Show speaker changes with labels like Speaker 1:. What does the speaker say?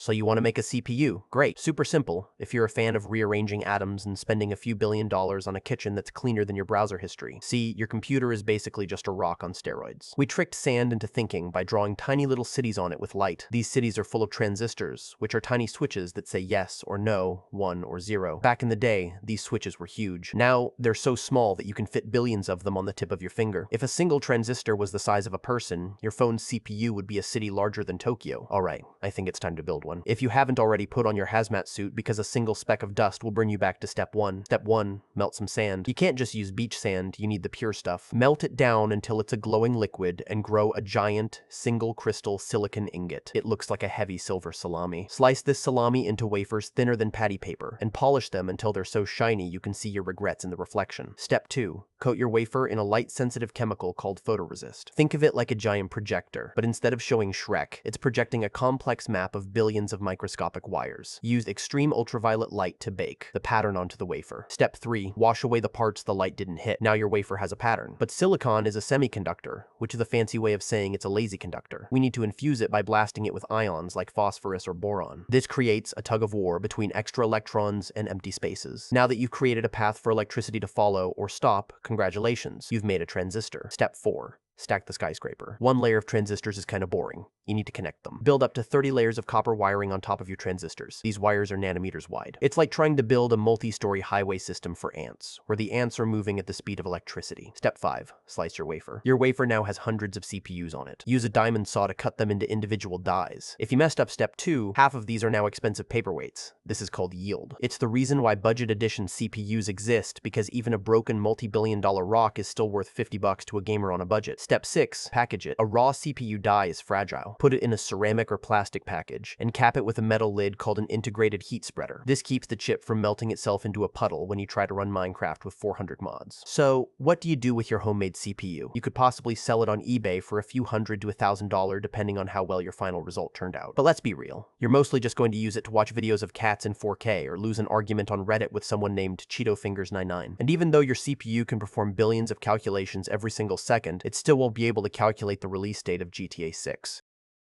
Speaker 1: So you want to make a CPU? Great. Super simple if you're a fan of rearranging atoms and spending a few $1 billion on a kitchen that's cleaner than your browser history. See, your computer is basically just a rock on steroids. We tricked sand into thinking by drawing tiny little cities on it with light. These cities are full of transistors, which are tiny switches that say yes or no, 1 or 0. Back in the day, these switches were huge. Now, they're so small that you can fit billions of them on the tip of your finger. If a single transistor was the size of a person, your phone's CPU would be a city larger than Tokyo. Alright, I think it's time to build one. If you haven't already, put on your hazmat suit because a single speck of dust will bring you back to step 1. Step 1, melt some sand. You can't just use beach sand, you need the pure stuff. Melt it down until it's a glowing liquid and grow a giant, single crystal silicon ingot. It looks like a heavy silver salami. Slice this salami into wafers thinner than patty paper and polish them until they're so shiny you can see your regrets in the reflection. Step 2, coat your wafer in a light-sensitive chemical called photoresist. Think of it like a giant projector, but instead of showing Shrek, it's projecting a complex map of billions of microscopic wires. Use extreme ultraviolet light to bake the pattern onto the wafer. Step 3, wash away the parts the light didn't hit. Now your wafer has a pattern. But silicon is a semiconductor, which is a fancy way of saying it's a lazy conductor. We need to infuse it by blasting it with ions like phosphorus or boron. This creates a tug of war between extra electrons and empty spaces. Now that you've created a path for electricity to follow or stop, congratulations, you've made a transistor. Step 4. Stack the skyscraper. One layer of transistors is kind of boring. You need to connect them. Build up to 30 layers of copper wiring on top of your transistors. These wires are nanometers wide. It's like trying to build a multi-story highway system for ants, where the ants are moving at the speed of electricity. Step 5. Slice your wafer. Your wafer now has hundreds of CPUs on it. Use a diamond saw to cut them into individual dies. If you messed up step 2, half of these are now expensive paperweights. This is called yield. It's the reason why budget edition CPUs exist, because even a broken multi-billion-dollar rock is still worth $50 to a gamer on a budget. Step 6. Package it. A raw CPU die is fragile. Put it in a ceramic or plastic package and cap it with a metal lid called an integrated heat spreader. This keeps the chip from melting itself into a puddle when you try to run Minecraft with 400 mods. So, what do you do with your homemade CPU? You could possibly sell it on eBay for a few $100 to $1,000 depending on how well your final result turned out. But let's be real. You're mostly just going to use it to watch videos of cats in 4K or lose an argument on Reddit with someone named CheetoFingers99. And even though your CPU can perform billions of calculations every single second, it still won't be able to calculate the release date of GTA 6.